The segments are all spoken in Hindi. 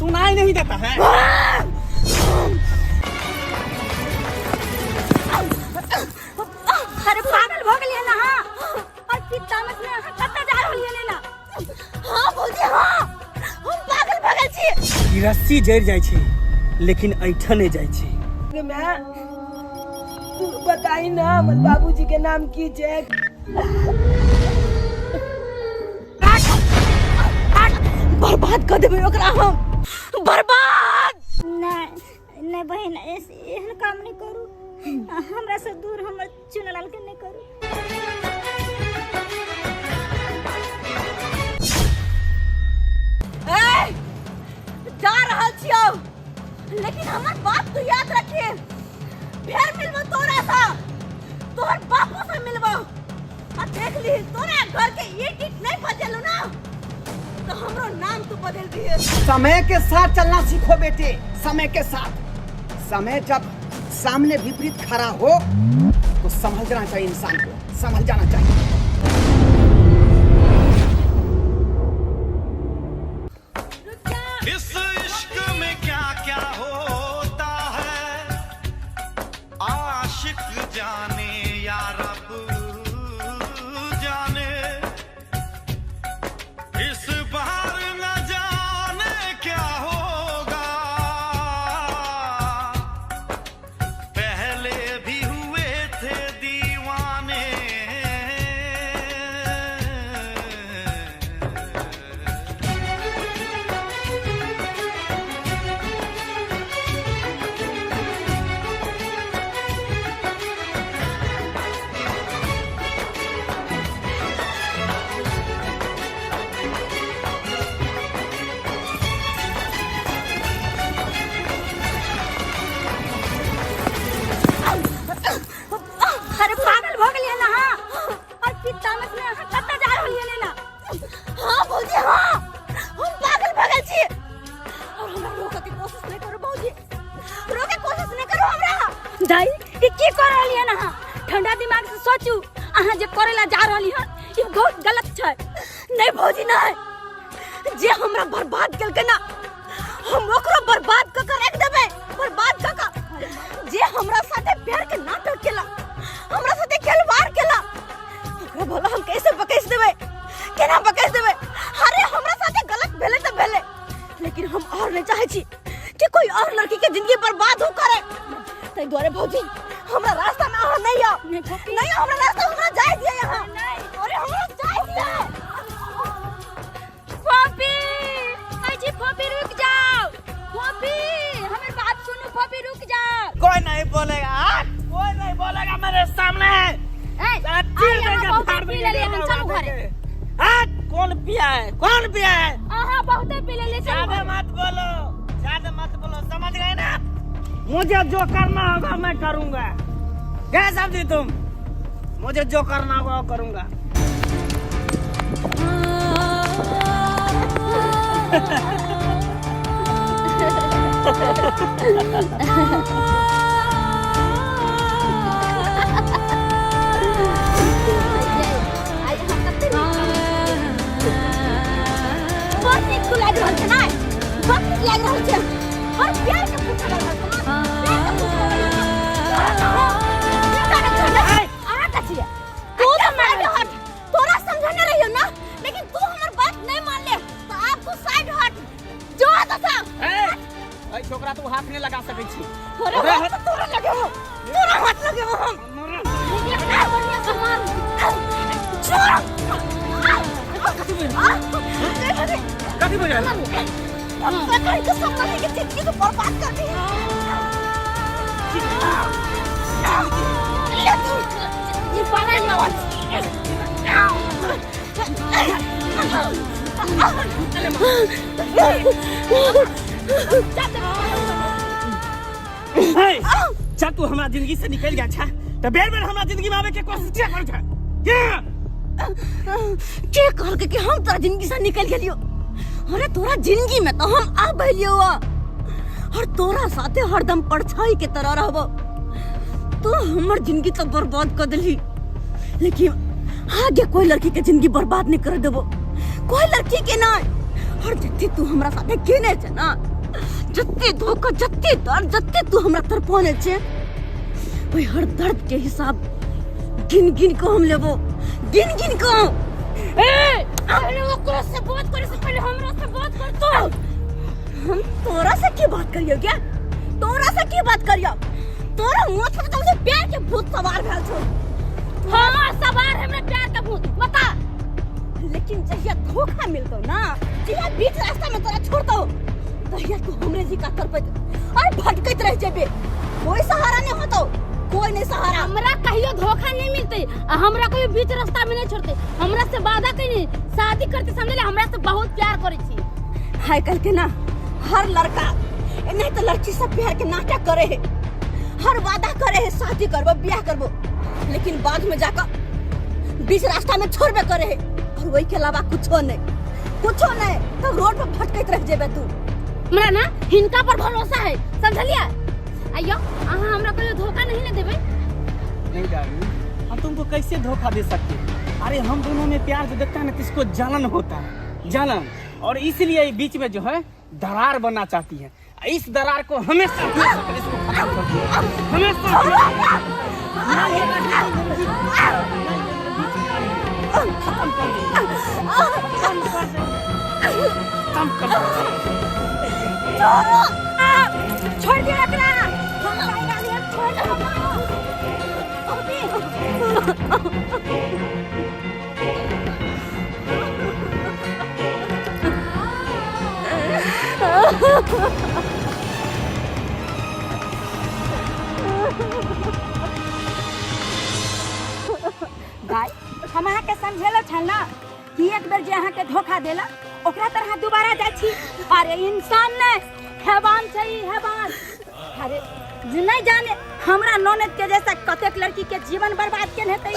सुनाई नहीं देता है। अरे पागल हो गई है ना। हाँ और पिता में कत्ता जा रही है ना। हाँ भौजी हाँ हम पागल छी। ई रस्सी जड़ जाय छै लेकिन ऐठा नहीं जाय छै। मैं तू बताई ना हमर बाबूजी के नाम की छै। बर्बाद कर देबे ओकरा हम बर्बाद। नहीं बहन एहन काम नहीं करू। हमरा से दूर हमर चुनलाल के नहीं करू। ए जा रहल छियो लेकिन हमर बात तो याद रखिए। फेर मिलबो तोरा सा तोहर बापो से मिलबो। आ देख ली तोरे घर के ईट नहीं बदलू ना तो हमरो नाम तू बदल दिए। समय के साथ चलना सीखो बेटे, समय के साथ। समय जब सामने विपरीत खड़ा हो तो समझ जाना चाहिए, इंसान को समझ जाना चाहिए। इस इश्क में क्या क्या होता है आशिक जाने या रब जाने। इस बार न जाने क्या होगा पहले भी हुए थे दीवाने। अरे पागल हो गई है ना। हाँ और पिता में कत्ता जा रही है ना। हाँ भौजी हाँ हम पागल छी। और हमरा रोके के कोशिश नहीं करो भौजी। रोके कोशिश नहीं करो हमरा। दाई ई की कर रहली है ना। ठंडा दिमाग से सोचू। अहाँ जे करेला जा रहली है ई बहुत गलत छै। नहीं भौजी नहीं जे हमरा बर्बाद केलकै ना हम ओकरो बर्बाद क के रख देबै। बर्बाद क के जे हमरा साथे प्यार के नाटक केला हमरा साथे खिलवाड़ केला ओकरा भला हम कैसे बकैस देबै केना बकैस देबै। अरे हमरा साथे गलत भेले त भेले लेकिन हम और नहीं चाहे छी कि कोई और लड़की के जिंदगी बर्बाद हो करे। तै द्वारे भौजी हमरा रास्ता में अहाँ नहीं आओ। नहीं हमरा रास्ता हमरा जाय दिया यहाँ। अरे हमरा जाय दिया। पपी अजी पपी रुक जाओ। पपी हमारी बात सुनो। पपी रुक जाओ। कोई नहीं बोलेगा, कोई नहीं बोलेगा मेरे सामने। कौन पिया है? कौन पिया है? बहुत पी ले। ज्यादा मत बोलो, ज्यादा मत बोलो, समझ गए ना? मुझे जो करना होगा मैं करूंगा। क्या समझी तुम? मुझे जो करना होगा वो करूंगा। तोरा समझाने रही हो ना लेकिन तू हमार बात नहीं मान ले तो आप तू साइड हट जो तो था। ए छोकरा तू हाथ नहीं लगा सकै छी। अरे हाथ तोरा लगे हो। तोरा हाथ लगे हो। हम इतना बढ़िया सामान छोड़। कथी बोल रहा है? अब तक तो सब लड़की की जिंदगी तो बर्बाद कर दी। ले तू ये पाना ही आवाज। अच्छा तू हमारा जिंदगी से निकल गया। अच्छा तो बेर बेर हमारा जिंदगी में आवे के कोशिश क्या कर छै? के कहल के हम तोरा जिंदगी से निकल गेलियो। अरे तोरा जिंदगी में तो हम आ बैलियो और तोरा साथे हरदम परछाई के तरह रहबो। तू हमर जिंदगी तो बर्बाद कर देली लेकिन आगे कोई लड़की के जिंदगी बर्बाद नहीं कर देबो। कोई लड़की के नहीं और जत्ती तू हमरा साथे केने छ ना, जत्ती धोखा, जत्ती दर्द, जत्ती तू हमरा तरफोने छ, ओई हर दर्द के हिसाब गिन गिन को हम लेबो, गिन गिन को। ए हमने ओकरा से बात करे से पहले हमरा से बात कर तो। हम तोरा से की बात करियो क्या? तोरा से की बात करियो? तोरा मुंह पर तुमसे प्यार के भूत सवार भेल छो। हां सवार हमरा प्यार के भूत, बता। लेकिन जहिया धोखा मिलतो ना, जहिया बीच रास्ता में तोरा छोड़तो, तहिया तू हमरे जी का तरपत और भटकत रह जेबे। कोई सहारा नहीं होतो, कोई नहीं सहारा। हमरा कहियो धोखा नहीं मिलते, हमरा कोई बीच रास्ता में नहीं छोड़ते। हमरा से वादा कइनी शादी करते समझले, हमरा से बहुत प्यार करे छी। हाय कल के ना हर लड़का नहीं तो लड़की से प्यार के नाटक करे है, हर वादा करे है शादी करबो ब्याह करबो, लेकिन बाद में जाकर बीच रास्ता में छोड़बे करे है। और वही के अलावा कुछो नहीं तो रोड पर भटकत रह जेबे तू। हमरा ना हिनका पर भरोसा है, समझलिया? अयो अहाँ हमरा कोई धोखा नहीं न देबे। नहीं डार्लिंग, हम तुमको कैसे धोखा दे सकते हैं? अरे हम दोनों में प्यार जो देखता है ना, किसको जलन होता है, जलन। और इसलिए बीच में जो है दरार बनना चाहती है। इस दरार को हमेशा इसको खत्म कर दो, हमेशा खत्म कर दो। छोड़ दे रखना, हम नहीं डाली, छोड़ दे भाई। हम अहाँ के समझेलो छल ना कि एक बार जे अहाँ के धोखा देला ओकरा तरह दोबारा जाइ छी। अरे इंसान ने हैवान छै, हैवान। अरे नहीं जाने हमरा ननद के जैसा कतेक लड़की के जीवन बर्बाद केने हेतै,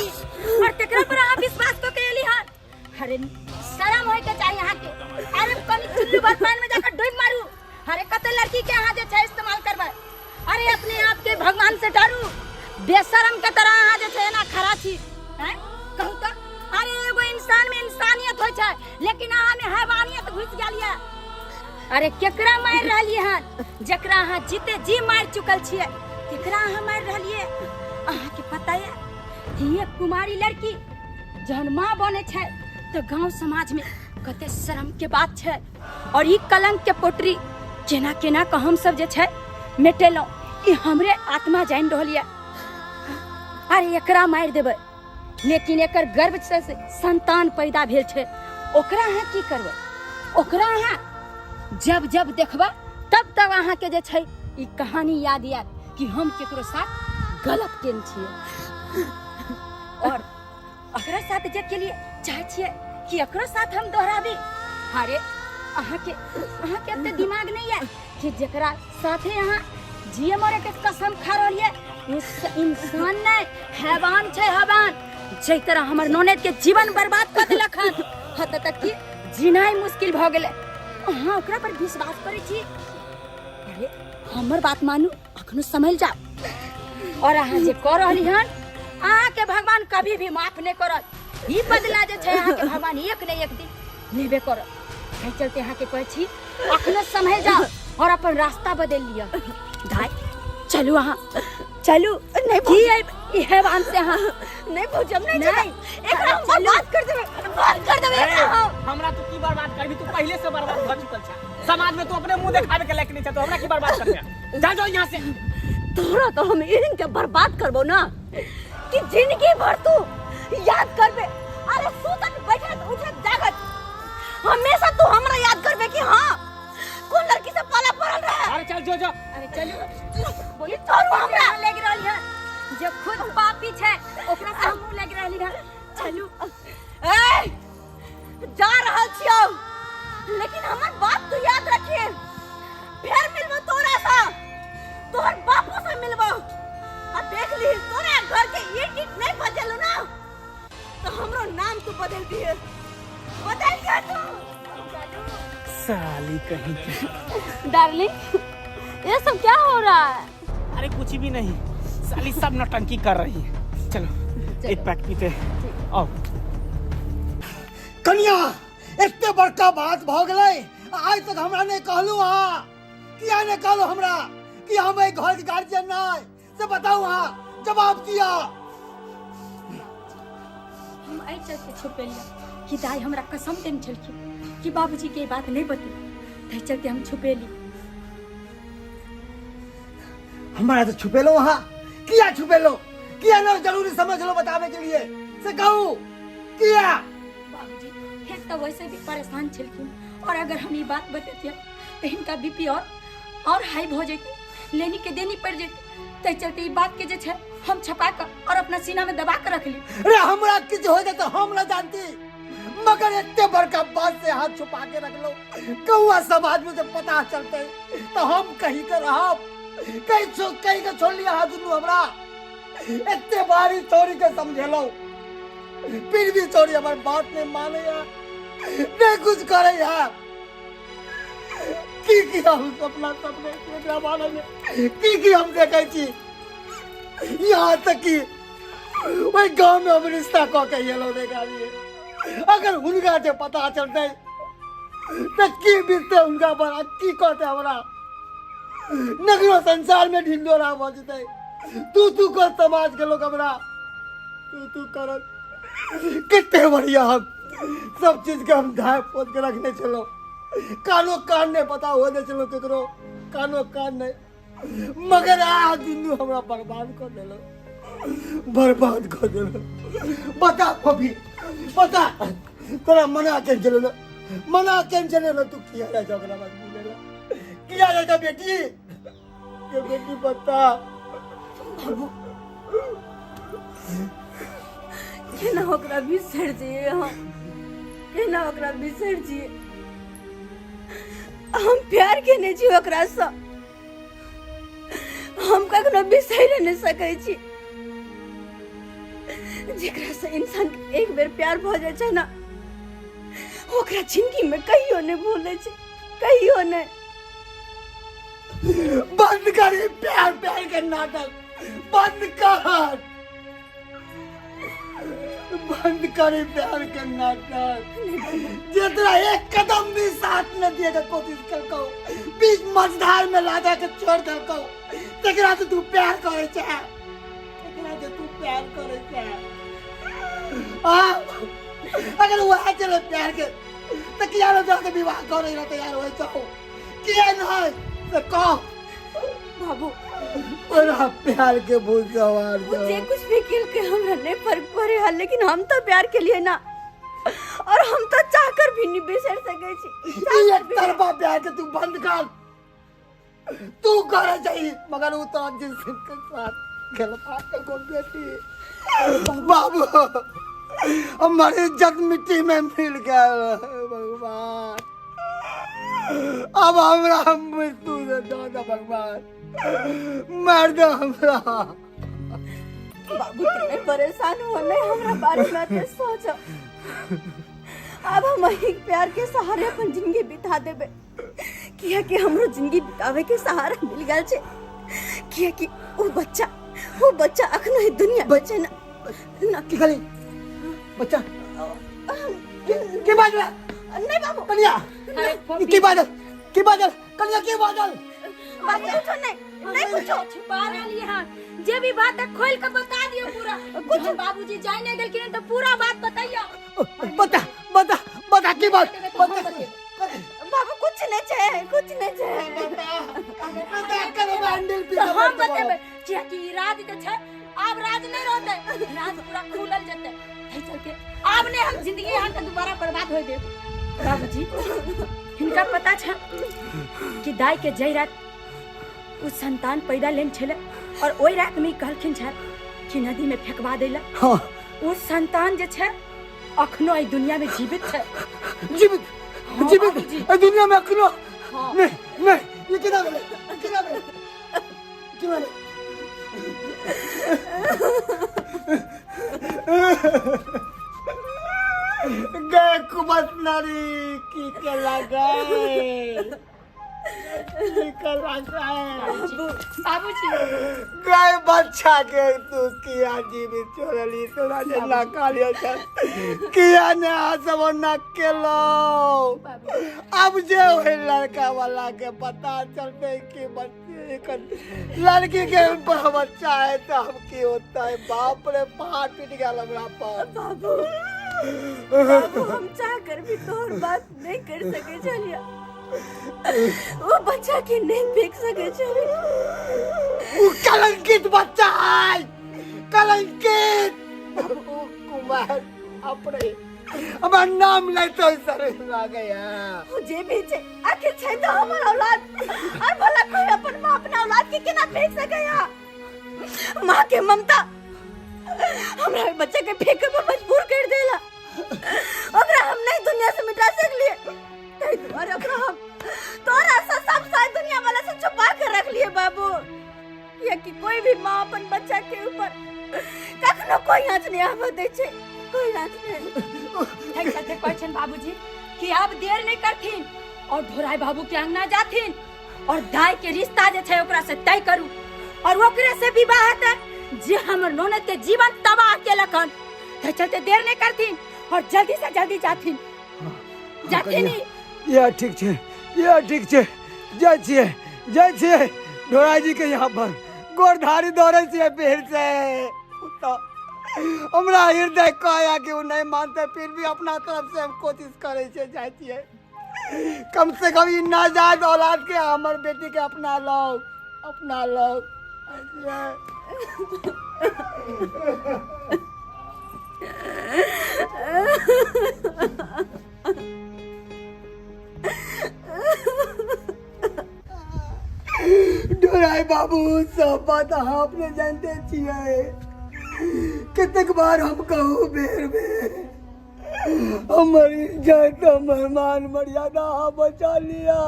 और तेकरा पर अहाँ विश्वास तो केली हन। अरे शर्म होय के चाहिए अहाँ के। अरे कनी चुल्लू बर्तन में जाकर डूब मारू। अरे कते लड़की के अहाँ जे छै इस्तेमाल करबै। अरे अपने आप के भगवान से डरू, बेशरम के तरह अहाँ जे छै ना खरा छी, हैं? कहू तो अरे एगो इंसान में इंसानियत होय छै, लेकिन अहाँ में हैवानियत घुस गेल ये। अरे केकरा मार रहलिए हन? जकरा अहाँ जीते जी मार चुकल छियै, केकरा अहाँ मार रहलिए? अहाँ के पता है कि एक कुमारी लड़की जहन माँ बने छै तो गांव समाज में कते शर्म के बात छै। और ई कलंक के पोटरी केना केना के हम सब जे छै मेटेलौ, ई हमरे आत्मा जान रहलिए। अरे एकरा मार देबै, लेकिन एकर गर्भ से संतान पैदा भेल छै, ओकरा अहाँ की करबै? ओकरा अहाँ जब जब देखबा तब तब अहाँ के जे छै ई कहानी याद आयत कि हम केकरो साथ गलत केन छियै। और एकरा साथ जे के लिए चाहे छियै कि एकरो साथ हम दोहराबी। अरे अहाँ के एते दिमाग नहीं है कि जेकरा साथे अहाँ जिए मरे के कसम खा रहलिए, उस इंसान नहीं हैवान छै, हैवान। जै तरह हमर ननद के जीवन बर्बाद कर देलक हन, हत तक कि जीनाइ मुश्किल भ गेलै। अहाँ ओकरा पर विश्वास करै छी? अरे हमर बात मानू, अखनो समझ जाओ। और अहाँ जे कह रहली हन, अहाँ के भगवान कभी भी माफ नहीं करत। ई बदला जे छै अहाँ के भगवान एक न एक दिन लेबे करत। एहि चलते अहाँ के कहै छी अखनो समझ जाओ और अपन रास्ता बदल लिया। भाई चलू, अहाँ चलू। नहीं की हैवान से अहाँ नहीं पूछब, नहीं एकरा हम बर्बाद कर देबे, बर्बाद कर देबे। हमरा तो की बर्बाद करबी? तू पहले से बर्बाद हो चुकल छ। समाज में तू अपने मुंह दिखावे के लायक नहीं छ, तो हमरा की बर्बाद करबे? जा जाओ यहां से। तोरा तो हम इरन के बर्बाद करबो ना कि जिंदगी भर तू याद करबे। अरे सुतत बैठत उठत जागत हमेशा तू हमरा याद करबे कि हां कौन लड़की से पाला पड़ल रहे। अरे चल जो जो। अरे चलू, बोली तोरू हमरा लग रहल है, जे खुद पापी छै ओकरा से हम लग रहली है। चलू ए जा रहल छियौ, लेकिन हमर बात तू याद रखिए। फेर मिलबो तोरा से, तोहर बापू से मिलबो। आ देख ली तोरा घर के ईंट नहीं बदलू ना तो हमरो नाम तू बदल दिए, बदल के तू। साली कहीं की। डार्लिंग ये सब क्या हो रहा है? अरे कुछ भी नहीं, साली सब नौटंकी कर रही है। चलो एक पैक पीते आओ। कन्या, इतने बड़का बात भ गेलै, आज तक हमरा ने कहलू हाँ किया ने कहलू हमरा कि हम एक घर के गार्जियन नहीं से बताओ हाँ जवाब दिया। हम आई चल के छुपे लिया कि दाई हमरा कसम देन छलखिन कि बाबूजी के बात नहीं बते तै चलते हम छुपे ली। हमारा तो छुपे लो वहाँ किया छुपे लो किया ना जरूरी समझ लो बताने के लिए से कहूँ किया। बाबूजी फिर तो वैसे भी परेशान छलखिन और अगर हम ये बात बतेते तो इनका बीपी और हाई हो जाती लेनी के देनी पड़ जाती तै चलते ये बात के जे छे हम छपा कर और अपना सीना में दबा कर रख ली। अरे हमरा किछ हो जाए तो हम ना जानती मगर इतने बड़का बात से हाथ छुपा के रख लो कौआ समाज में जब पता चलते तो हम कहीं का रहा कहीं का छोड़ लिया हाथ दुनू हमरा इतने बारी चोरी के समझे लो फिर भी चोरी हमारी बात नहीं माने यार नहीं कुछ करे यार की हम अपना सपने एकरा बारे में की हम देखे छी यहाँ तक कि वही गांव में हम रिश्ता कह के ये लो देखा लिए अगर उनका जो पता चलते तो की बीतते उनका बड़ा की कहते हमरा नगरो संसार में ढिंडोरा बजते तू कर समाज के लोग हमरा तू कर कितने बढ़िया हम सब चीज के हम धाय पोत के रखने चलो कानो कान नहीं पता हो दे चलो केकरो कानो कान नहीं मगर आ दुनू हमरा बर्बाद कर देलो बर्बाद कर देलो। बता कभी बता तोरा मना के चले ना मना के चले ना तू किया जा झगड़ा मत बोलेला किया जा बेटी के बेटी बता बाबू केना ओकरा बिसर जिए हम केना ओकरा बिसर जिए हम प्यार केने छी ओकरा से हम कखनो बिसर नहीं सकै छी जेकरा से इंसान के एक बेर प्यार भ जाय छै ना ओकरा जिंदगी में कहियो नहीं भूले छै कहियो नहीं। बंद कर प्यार प्यार के नाटक बंद कर प्यार के नाटक जितना एक कदम भी साथ न दिए के कोशिश करको बीच मझधार में ला के छोड़ देको तेकरा से तू प्यार करे छै तेकरा से तू प्यार करे छै अगर वो है चले प्यार के तो किया लो जाके विवाह करे ला तैयार हो जाओ किया नहीं तो कहो बाबू बड़ा प्यार के भूत सवार मुझे कुछ भी किल के हमरा नहीं फर्क पड़े है लेकिन हम तो प्यार के लिए ना और हम तो चाहकर भी नहीं बिसर सके छी एक तरफा प्यार के तू बंद कर तू करे चाहिए मगर वो तो जिस के साथ गलपा के को बेटी बाबू हमारी इज्जत मिट्टी में मिल गया भगवान अब हमरा मृत्यु दे दो भगवान मार दो हमरा। बाबू तुम परेशान हो नहीं हमरा बारे में तो सोचो अब हम एक प्यार के सहारे अपन जिंदगी बिता देबे किया कि हमरो जिंदगी बितावे के सहारा मिल गल छे किया कि वो बच्चा अखनो ही दुनिया बचे ना की खाली बच्चा के बादल नहीं बाबू कन्या की बादल कन्या की बादल बाबू कुछ नहीं कुछ छुपा रही है जे भी बात है खोल के बता दियो पूरा कुछ बाबूजी जाने गल कि तो पूरा बात बताइयो बता की बात बाबू कुछ नहीं छे बता कर बांडल पी हम बतेबे कि राज त छे अब राज नहीं रहते राज पूरा खुलल जते है चल के अब ने हम जिंदगी यहाँ के दोबारा बर्बाद हो दे बाबूजी इनका पता छे कि दाई के जय रात उस संतान पैदा लेन छले और ओई रात में कहलखिन छे कि नदी में फेंकवा देला हां उस संतान जे छे अखनो ई दुनिया में जीवित छे जीवित दुनिया में अखनो नहीं ये किना गए कुबत नारी की के लगाए निकल रहा है। बाबूजी गाय बच्चा के तू किया जीवित छोड़ली तोरा जे ना कालियो चल किया ने आसब न केलो। अब जे ओहे लड़का वाला के पता चलते कि बच्चे लड़की के बच्चा है तो अब की होता है। बाप रे पहाड़ टूट गया हमरा पर। बाबू बाबू हम चाह कर भी तोर बात नहीं कर सके चलिया। वो बच्चा के नहीं देख सके चलिया। वो कलंकित बच्चा है, कलंकित। कुमार अपने हमारा नाम ले तो सर आ गया। मुझे भेजे आखिर छै तो हमारा औलाद और भला कोई अपन मां अपना औलाद के केना फेंक सकेया। मां के ममता हमरा बच्चे के फेंके पर मजबूर कर देला। ओकरा हम नहीं दुनिया से मिटा सकलिए। तै तुम्हारे ओकरा हम तोरा से सब सारी दुनिया वाला से छुपा कर रख लिए बाबू। ये कि कोई भी मां अपन बच्चा के ऊपर कखनो कोई आंच नहीं आवे दे छे, कोई आंच नहीं। थैंक कहते क्वेश्चन बाबूजी कि आप देर नहीं करथिन और ढोराई बाबू के अंगना जाथिन और दाई के रिश्ता जे छै ओकरा से तय करू और ओकरे से विवाह हेतै जे हमर ननद के जीवन तबाह केलकन। तै चलते देर नहीं करथिन और जल्दी से जल्दी जाथिन। जाथिन ये ठीक छे, ये ठीक छे। जय छे ढोराई जी के यहाँ पर गोरधारी दौड़े छे पेड़ से। तो हमरा हृदय कहया कि वो नहीं मानते फिर भी अपना तरफ से हम कोशिश करे छे जाय छिए। कम से कम ई नाजायज औलाद के हमर बेटी के अपना लो। ढोराई बाबू सब बात आपने जानते छिए। कितक बार हम कहू बेर हमारी इज्जत हमर मान मर्यादा बचा लिया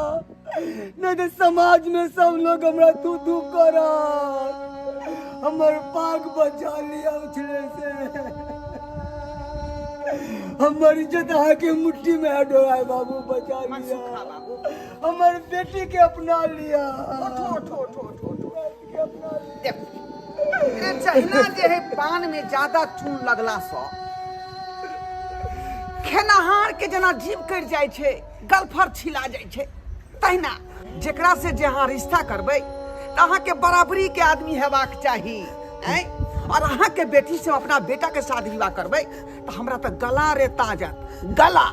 नहीं तो समाज में सब लोग हमरा तू करा। हमर पाग बचा लिया उछले से। हमर इज्जत आके मुट्ठी में है ढोराई बाबू बचा लिया। हमर बेटी के अपना लिया। जहिना जे है पान में ज्यादा चून लगला सो खेनहार के जना जीव कर जाय छे, गलफर छिला जाय छे। तहिना जेकरा से जे अहाँ रिश्ता करबै त अहाँ के बराबरी के आदमी हेबाक चाही। और अहाँ के बेटी से अपना बेटा के शादी विवाह करबै त हमरा त गला रे ताजत गला।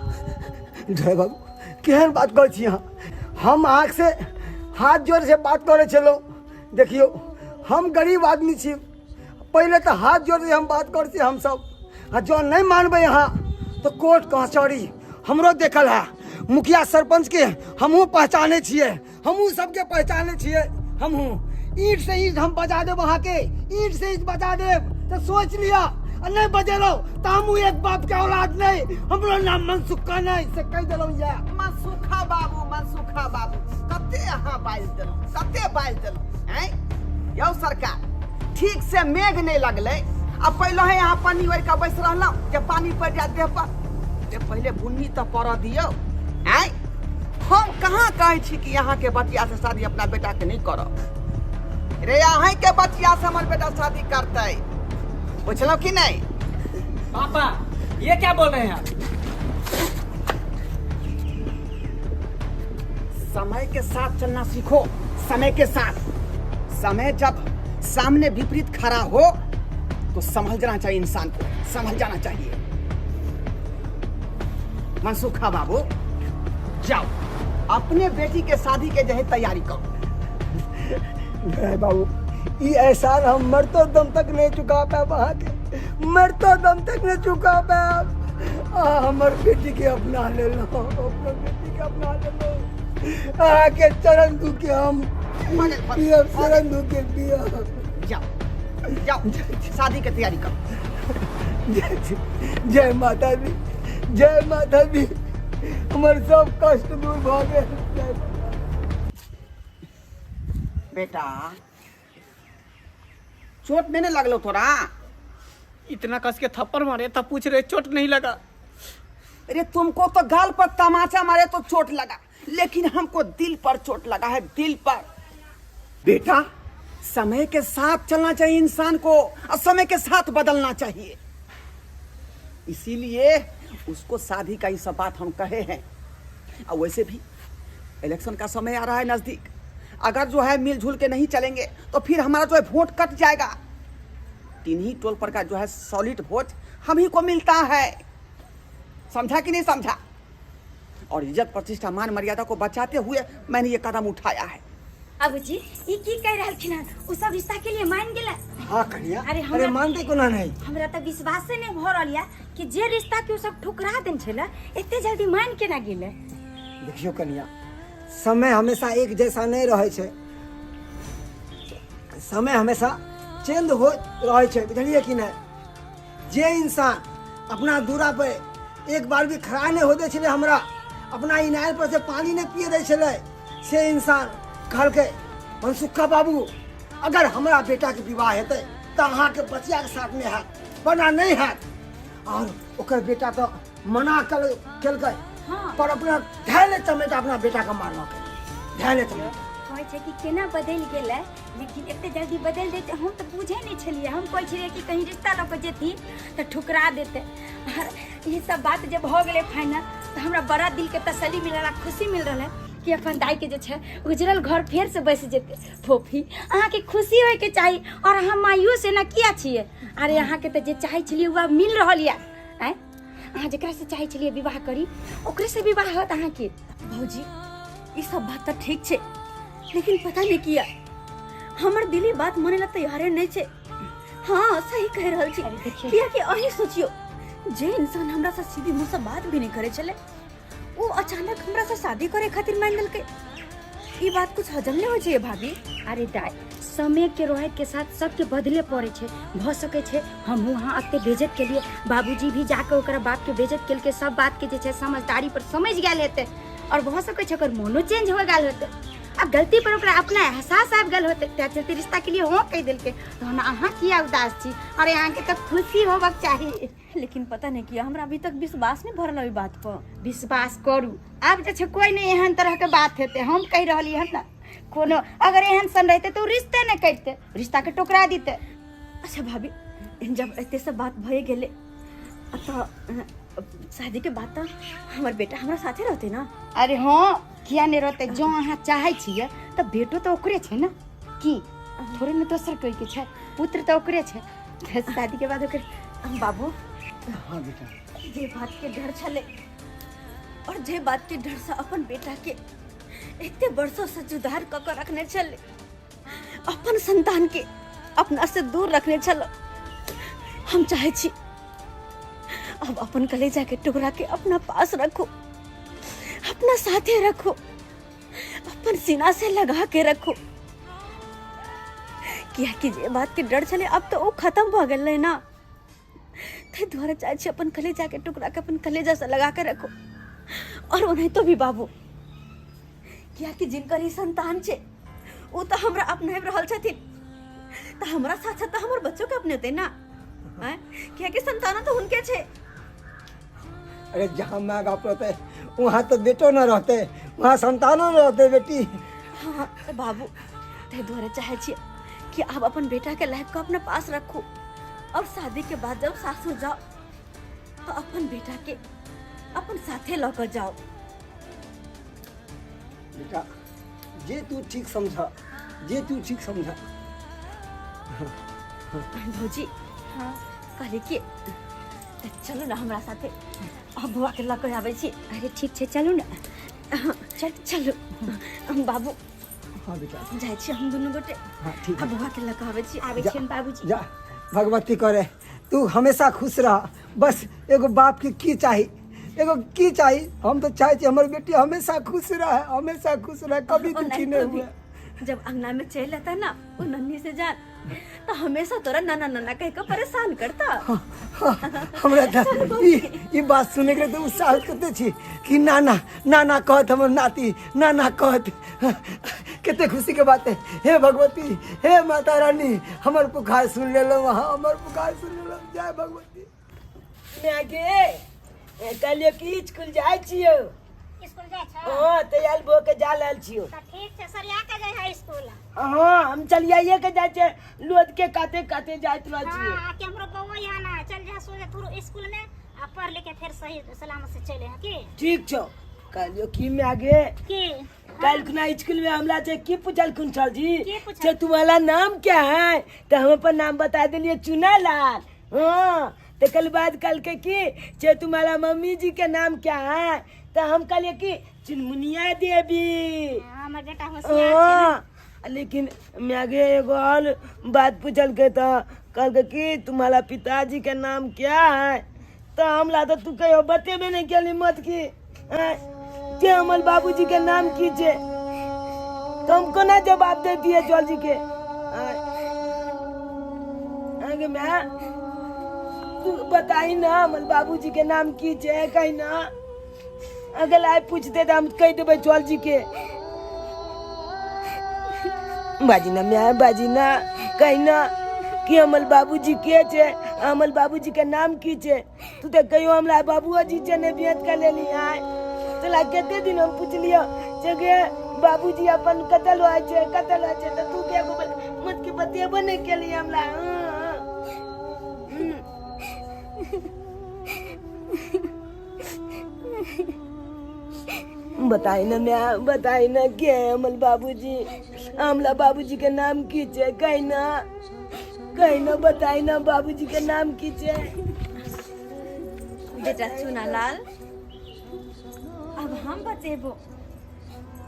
ढोराई बाबू केहन बात कहै छी अहाँ? हम आँख से हाथ जोड़ से बात करे छलो। देखियो हम गरीब आदमी छी, पहले तो हाथ जोड़ से हम बात कर छी हम सब। जो नहीं मानबे यहाँ तो कोर्ट कचहरी हमरो देखल है। मुखिया सरपंच के हमहू पहचाने छिए, हमहू सबके पहचाने छिए। हमहू ईंट से ईंट हम बजा देब, वहाँ के ईंट से ईंट बजा देब। तो सोच लिया और नहीं बजेलो तो हमहू एक बाप के औलाद नहीं। हमरो नाम मनसुखा नहीं से कह देलो। ये मनसुखा बाबू कते अहाँ बाइल देलो हैं? यौ सरकार ठीक से मेघ नहीं लगले अब पहले है यहाँ पानी ओर का बैस रहला जब पानी पड़ जाए देह पर जे पहले बुन्नी तो पड़ दियो। हैं हम कहाँ कहे छी कि यहाँ के बचिया से शादी अपना बेटा के नहीं करो रे। यहाँ के बचिया से हमारे बेटा शादी करते पूछलो कि नहीं? पापा ये क्या बोल रहे हैं आप? समय के साथ चलना सीखो। समय के साथ समय जब सामने विपरीत खड़ा हो तो संभल जाना चाहिए। इंसान को संभल जाना चाहिए। मनसुखा बाबू जाओ अपने बेटी के शादी के जो है तैयारी करो। बाबू ये एहसान हम मरतो दम तक नहीं चुका पाए। वहाँ के मरतो दम तक नहीं चुका पाए। हमार बेटी के अपना ले लो, अपने बेटी के अपना ले लो। के चरण दुखे हम चरण दुखे दिया। जाओ शादी की तैयारी करो। जय माता दी, जय माता दी। हमारे सब कष्ट दूर हो गए। बेटा चोट नहीं लगलो तोरा? इतना कस के थप्पड़ मारे तब पूछ रहे चोट नहीं लगा। अरे तुमको तो गाल पर तमाचा मारे तो चोट लगा। लेकिन हमको दिल पर चोट लगा है, दिल पर। बेटा, समय के साथ चलना चाहिए इंसान को और समय के साथ बदलना चाहिए। इसीलिए उसको शादी का ये सब बात हम कहे हैं। और वैसे भी इलेक्शन का समय आ रहा है नजदीक। अगर जो है मिलजुल के नहीं चलेंगे तो फिर हमारा जो है वोट कट जाएगा। 3 ही टोल पर का जो है सॉलिड वोट हम ही को मिलता है। समझा कि नहीं समझा? और इज्जत प्रतिष्ठा मान मर्यादा को बचाते हुए मैंने ये कदम उठाया है। बाबूजी ई की कह रहलखिन हन? उ सब रिश्ता के लिए मान गेला? हाँ कन्या, अरे अरे मानते कोना नहीं। हमरा त विश्वास से नहीं भ रहल या कि जे रिश्ता के उ सब ठुकरा देन छला एते जल्दी मान के ना गेले। देखियो कन्या, समय हमेशा एक जैसा नहीं रहे छे। समय हमेशा चेंज हो रहे छे, बुझलिए कि नहीं? जे इंसान अपना दूरा पे एक बार भी खड़ा नहीं होते छले, हमरा अपना इनार पर से पानी नहीं पिए दे छले, से इंसान कहल के मनसुखा बाबू अगर हमरा बेटा के विवाह हेतै तो अहाँ के बचिया के साथ में हैत, वरना नहीं हैत। और ओकर बेटा तो मना केलकै, पर अपना धैर्य समेत अपना बेटा के मारलकै, धैर्य समेत। कहै छै कि केना बदल गेलै, लेकिन एते जल्दी बदल देते हम तो बुझे नहीं छलिए। हम कहै छलिए कि कहीं रिश्ता लऽ के जेती तो ठुकरा देते। और ये सब बात जब हो गेलै फाइनल तो हमरा बड़ा दिल के तसल्ली मिल रहा, खुशी मिल रहा कि अपन दाई के जे छै उजरल घर फेर से बस जेते। फोफी अहाँ के खुशी होय के चाहिए, और अहाँ माइयो से ना किया छिए। अरे अहाँ के तो जे चाहे छलिए वो मिल रहल या। अहाँ जकरा से चाहे छलिए विवाह करी ओकरे से विवाह होत अहाँ के। भौजी ये सब बात तो ठीक छे, लेकिन पता नहीं किया हमर दिली बात माने ला तैयारे नहीं छे। हाँ सही कह रहल छी। किया कि अही सोचियो, जे इंसान हमरा से सीधी मुंह से बात भी नहीं करे चले, वो अचानक हमरा से शादी करे खातिर मान लेलके। ये बात कुछ हजम नहीं हो छे भाभी। अरे दाई, समय के रोहे के साथ सबके बदले पड़े छे। भ सके छे हम वहाँ अते बेइज्जत के लिए बाबूजी भी जाके ओकरा बाप के बेइज्जत केल के सब बात के जे छे समझदारी पर समझ गेल हेते, और भ सके छे ओकर मोनो चेंज हो गेल होते। अब गलती पर ओकरा अपना एहसास आब गेल होते, त्या चलते रिश्ता के लिए हो कह देलके। तो हम अहाँ किया उदास छी? अरे अहाँ के तो खुशी होबक चाहिए। लेकिन पता नहीं किया हमरा अभी तक विश्वास नहीं भरल ओई बात पर। विश्वास करू, आब जे छे कोई नहीं एहन तरह के बात हेते। हम कह रहली हन ना, कोनो अगर एहन सन रहते तो रिश्ते न करते, रिश्ता के टुकरा देते। अच्छा भाभी, जब एते सब बात भए गेले तो शादी के बाद तो हमर बेटा हमरा साथे रहते ना? अरे हाँ, किया नहीं रहते? जो अहाँ चाहे छिए तो बेटो तो ओकरे छे ना, की थोड़े न दोसर कोई के छे, पुत्र तो ओकरे छे। शादी के बाद ओकर बाबू हाँ बेटा, जे बात के डर छले और जे बात के डर से अपन बेटा के इतने वर्षों से जुदार क के रखने चले, अपन संतान के अपना से दूर रखने चलो, हम चाहे छी अब अपन कलेजा के टुकड़ा के अपना पास रखो, अपना साथे रखो, अपन सीना से लगा के रखो। किया कि जे बात के डर चले अब तो वो खत्म हो गए ना। ते द्वारा चाहे छी अपन कलेजा के टुकड़ा के अपन कलेजा से लगा के रखो। और उन्हें तो भी बाबू, किया कि जिनकर ही संतान छे वो तो हमरा अपने रहल छथिन, तो हमरा साथ साथ हमर बच्चों के अपने होते ना। हैं किया कि संतान तो उनके छे। अरे जहाँ माँ बाप रहते वहाँ तो बेटो न रहते, वहाँ संतानों न रहते बेटी। हाँ तो बाबू, ते द्वारा चाहे छी कि आप अपन बेटा के लाइफ को अपने पास रखो, और शादी के बाद जब सासुर जाओ तो अपन बेटा के अपन साथे लेकर जाओ। बेटा जे तू ठीक समझा, जे तू ठीक समझा। भौजी हाँ कहले कि चलो ना हमरा साथे, अब बुआ के लऽ के आबै छी। अरे ठीक छे, चलू ना। चलो बाबू, हाँ बेटा जाइ छी हम दुनू गोटे। हाँ ठीक अब है, बुआ के लऽ के आबै छी। आबै जा। छियन बाबूजी। जा भगवती करे तू हमेशा खुश रह। बस एगो बाप के की चाही, एगो की चाही? हम तो चाहे छी हमर बेटी हमेशा खुश रहे, हमेशा खुश रहे, कभी और दुखी नहीं नहीं तो भी, हुए। जब अंगना में चल आता ना वो नन्ही से जान, तो हमेशा तोरा नाना नाना कह के परेशान करता। हमरा तो ई बात सुने के तो उत्साह करते छी कि नाना नाना कहत हमर नाती, नाना कहत। कितने खुशी के बात है। हे भगवती, हे माता रानी, हमर पुकार सुन ले लो, वहाँ हमर पुकार सुन ले लो। जय भगवती। आगे कल की स्कूल जाए छियो? स्कूल जाय छ हां तैयार भो के जा रहल छियो त ठीक छै सरिया के जाय है स्कूल हां हम चलिए के जाय छै लोद के काते काते जाइत रहल छियै हां कि हमरो बौआ यहाँ ना चल जा सो थोड़ो स्कूल में आ पढ़ लेके फिर सही सलामत से चले हैं की ठीक छौ कालियो की में आगे की कल खुना स्कूल में हमला से की पूछल कुंचल जी की पूछल? जे तुम्हारा नाम क्या है तो हम अपन नाम बता दिलिए चुनालाल हाँ तो कल बाद कल के की जे तुम्हारा मम्मी जी के नाम क्या है तो हम कहलिए कि चुनमुनिया देवी हमर बेटा होशियार छै हाँ लेकिन मैं आगे एगो और बात पूछल के तो कल के कि तुम्हारा पिताजी के नाम क्या है तो हमला तो तू कहो बतेबे नहीं केली मत की ते हमर बाबूजी के नाम की छे तो हम कोना जवाब दे दिए जॉल जी के आगे मैं तू बताई ना हमर बाबूजी के नाम की छे कहीं ना अगर आए पूछते तो हम कह देबे जॉल जी के बाजी ना मैं बाजी ना कहीं ना कि हमर बाबूजी के छे हमर बाबूजी के नाम की छे तू तो कहियो हमरा बाबूजी से ने बियाह कर लेली आय चला केते दिन हम पूछ लियो जे बाबूजी अपन कतल होय छे तो तू के मत के बतेबो नहीं के लिए हमरा बताई ना मैं बताई ना के हमर बाबूजी हमला बाबूजी के नाम की छे कहीं ना बताई ना बाबूजी के नाम की छे बेटा चुनालाल अब हम बतेबो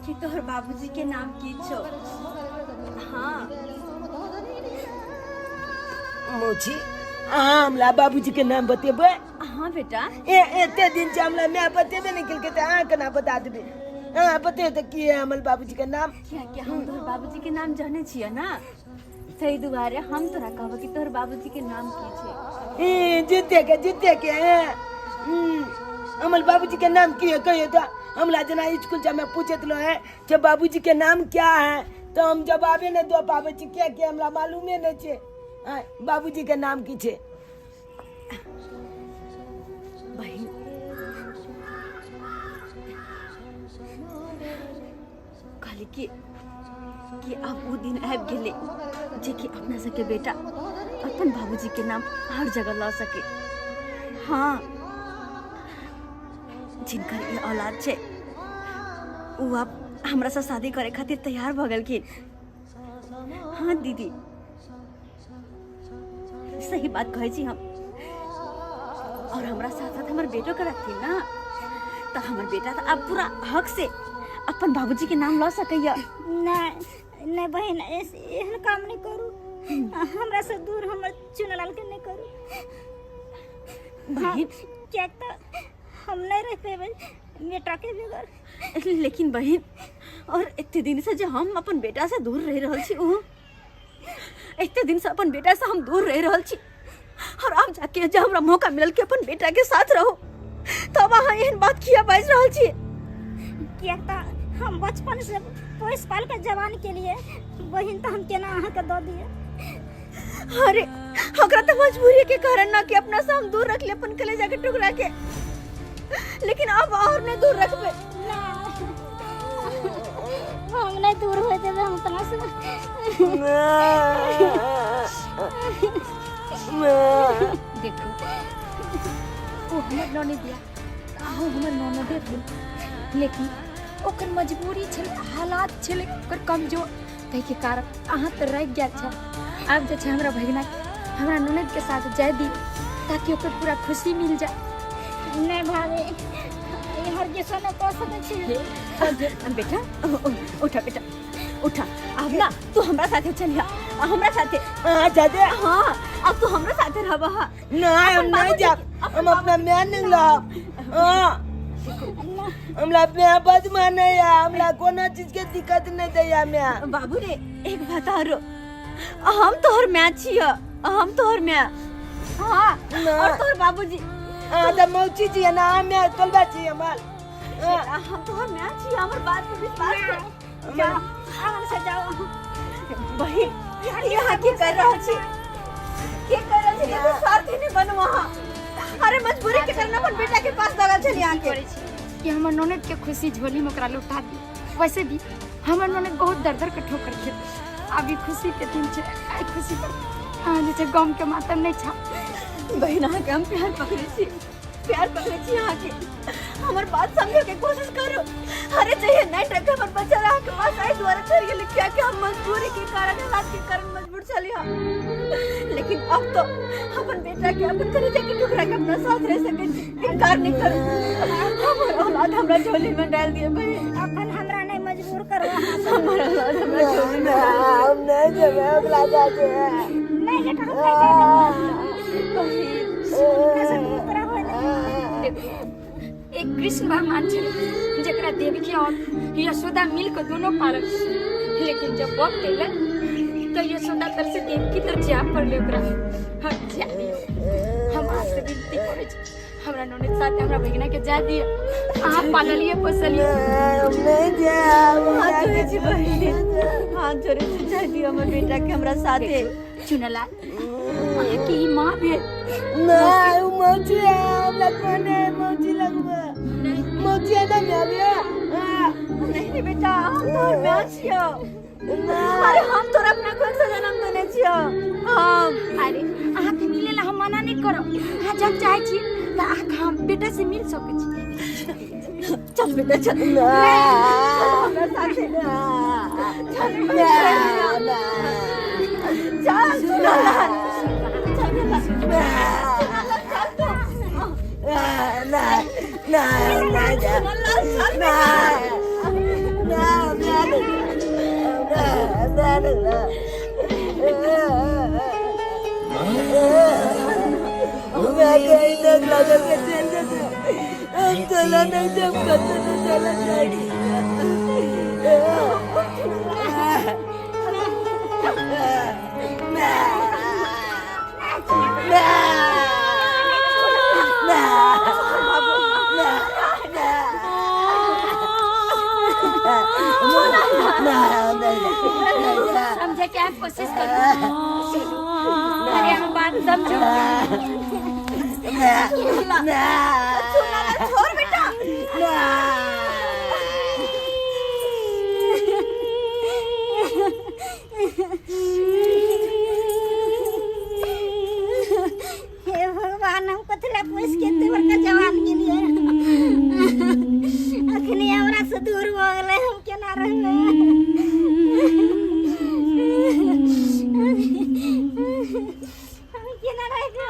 कि तोहर बाबूजी के नाम की छो हाँ मोची हमला बाबूजी के नाम बतेबे हाँ बेटा एते दिन से हमला मैं बतेबे नहीं केल के त केना बता देबे हां बते त की है हमर बाबूजी के नाम क्या क्या हम तोहर बाबूजी के नाम जाने छिए ना सही दुआरे हम तोरा कहबो कि तोहर बाबूजी के नाम की छे जीते के हमर बाबूजी के नाम की है कहियो त हमला जना स्कूल जा में पूछत लो है जे बाबूजी के नाम क्या है तो हम जवाबे नहीं दो पावे छी के हमरा मालूमे नहीं छे बाबूजी के नाम की छे बहन कहली कि अब वो दिन आबि गेले जे कि अपना सके बेटा अपन बाबूजी के नाम हर जगह ला सके हाँ जिनकर ये औलाद छे वो अब हमरा से शादी करे खातिर तैयार भ गेलखिन हाँ दीदी सही बात कहे छी हम और हमरा साथ साथ हमर बेटो के रखती ना तो हमर बेटा तो अब पूरा हक से अपन बाबूजी के नाम ला सकैया नहीं बहन एहन काम नहीं करू हमरा से दूर हमर चुनालाल के नहीं करू बहन क्या तो हम नहीं रह पेबे बेटा के बगैर लेकिन बहन और इतने दिन से जो हम अपन बेटा से दूर रह रहल छी इतने दिन से अपन बेटा से हम दूर रह रहल छी और अब जाके जब हमरा मौका मिलल कि अपन बेटा के साथ रहो तब अहाँ एहन बात किया बाज रहल छी क्या तो हम बचपन से पोस पाल के जवान के लिए बहन तो हम केना अहाँ के दो दिए अरे ओकरा तो मजबूरी के कारण ना कि अपना से हम दूर रख ले अपन कलेजा के टुकड़ा के लेकिन अब और नहीं दूर रखबे हम नहीं दूर हो जाबे हम तना से देखो ओ हमर नौनी दिया आहू हमर नौना दे लेकिन ओकर मजबूरी छल हालात छल ओकर कमजोर तै के कारण अहाँ त रह गया छ अब जे छै हमरा भगिना हमरा ननद के साथ जाय दी ताकि ओकर पूरा खुशी मिल जाए नहीं भाभी ये हर के सोना तो सके छी बेटा उठा बेटा उठा अब ना तू हमरा साथे चलिया हमरा साथे जादे हाँ अब तू हमरा साथे रहबा नहीं हम नहीं जा हम अपना मैं नहीं ला हमला मैं बद माने या हमला कोनो चीज के दिक्कत नहीं दे या मैं बाबू रे एक बात आरो हम तोहर मैं छिया हम तोहर मैं हाँ और तोहर बाबूजी तो मौची जी ना मैं तोलबा छी हमर हम तोहर मैं छिया हमर बात पे विश्वास कर जाओ आराम से जाओ बहन यहाँ की कर रहा छी के कर रहा छी तो साथ ही नहीं बन वहाँ अरे मजबूरी के करना अपन बेटा के पास दगा चली आके कि हमर ननद के खुशी झोली में ओकरा लुटा दी। वैसे भी हमर ननद बहुत दर दर के ठोकर खेत। अभी खुशी के दिन छे, आई खुशी पर जे छे गम के मातम नहीं छा। बहिना के हम प्यार पकड़े छी यहाँ के। हमार बात समझे के कोशिश करो। अरे चाहिए नहीं टका पर बच्चा रहा के पास आई द्वारा कर के लिखा कि हम मजबूरी के कारण हालात के कारण मजबूर चली हम। लेकिन अब तो अपन बेटा के अपन करे जाके टुकड़ा के अपना साथ रह सके इनकार नहीं करो। हमार औलाद हमरा झोली में डाल दिए बहन। अपन हमरा नहीं मजबूर करो। हमार औलाद हमरा झोली में हम नहीं जब अगला जाते हैं नहीं बेटा हम एक कृष्ण भगवान छे जकरा देवकी और यशोदा मिल के दोनों पालन। लेकिन जब वक्त अइले तो यशोदा तर से देवकी तर जा पड़ले ओकरा। हम आपसे विनती करे छी हमरा ननद साथे हमरा भगिना के जा दिए। आप पाललिए पोसलिए। नहीं जाओ हाथ जोड़े छी बहन। हाथ जोड़े छी जा दियो हमर बेटा के हमरा साथे। चुनला की मां भेल नहीं मौजी हमरा कोने मौजी लगबा मौजी ना जाबे नहीं बेटा हम तोर मां छियो। अरे हम तोरा अपना कोन से जन्म देने छियो। हम अरे अहाँ के मिलेला हम मना नहीं करो। अहाँ जब चाहे छी त अहाँ हम बेटा से मिल सके छी। चल बेटा चल हमरा साथे चल समझे क्या कोशिश करो। अरे हम बात समझो। छोड़ बेटा हे भगवान हमको थोड़ा पूछ के तू बड़का जवान के लिए अखनी हमरा से दूर हो गए हम केना रहबे। हम केना रहबे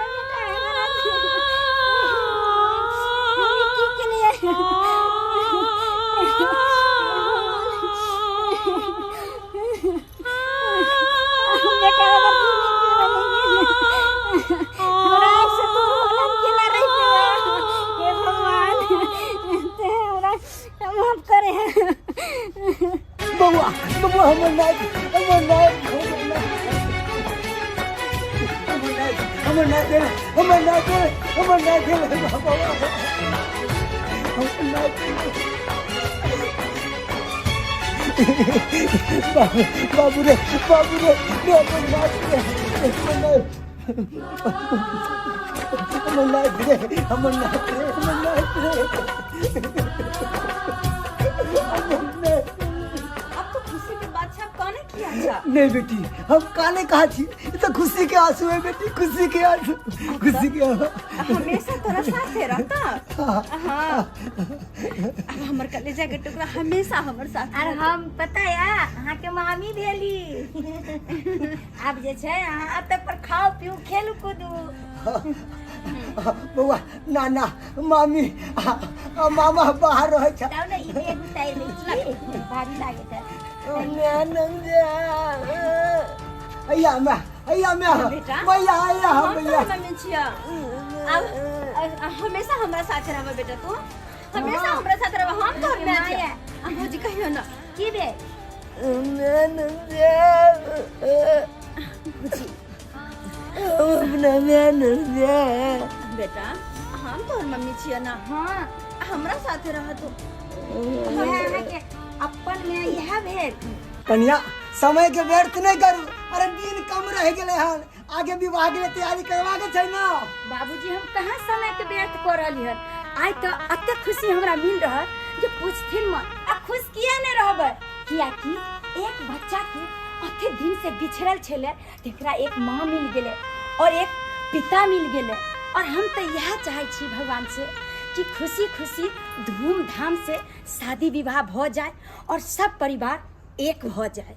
बबुआ बबुआ हमर नाक बाबू रे नहीं बेटी हम काले कहा थी ये तो खुशी के आंसू है बेटी खुशी के आंसू हमेशा तोरा साथे रहता। हाँ अब हमर कलेजा के टुकड़ा हमेशा हमर साथ। अरे हम पता है अहाँ के मामी भेली। अब जे छै अहाँ एतऽ पर खाओ पियो खेलू कूदू। बउआ नाना मामी मामा बाहर रहे छ जाओ ना ई बेग उतार लै छी भारी लागे छै। अय्या मैं बेटा भैया आया हम भैया तो मम्मी छिया। अब हमेशा हमरा साथे रहबे बेटा तू। हमेशा हमरा साथे रहबे हम तोर में आया। भौजी कहियो ना की बे बेटा हम तोर मम्मी छिया ना। हां हमरा साथे रह तू। अहाँ के अपन में यह भेल कन्या समय के व्यर्थ नहीं करू। अरे दिन कम रह गेले हन आगे विवाह के तैयारी करवा के छै ना। बाबूजी हम कहाँ समय के व्यर्थ कर रही है। आइ तो अते खुशी हमरा मिल रहा जे पूछथिन मत। आ खुश किया नहीं रहबै, किया कि एक बच्चा के अते दिन से बिछड़ल छले, तेकरा एक माँ मिल गेले और एक पिता मिल गेले। और हम तो यह चाहे छी भगवान से कि खुशी खुशी धूमधाम से शादी विवाह भ जाए और सब परिवार एक हो जाए।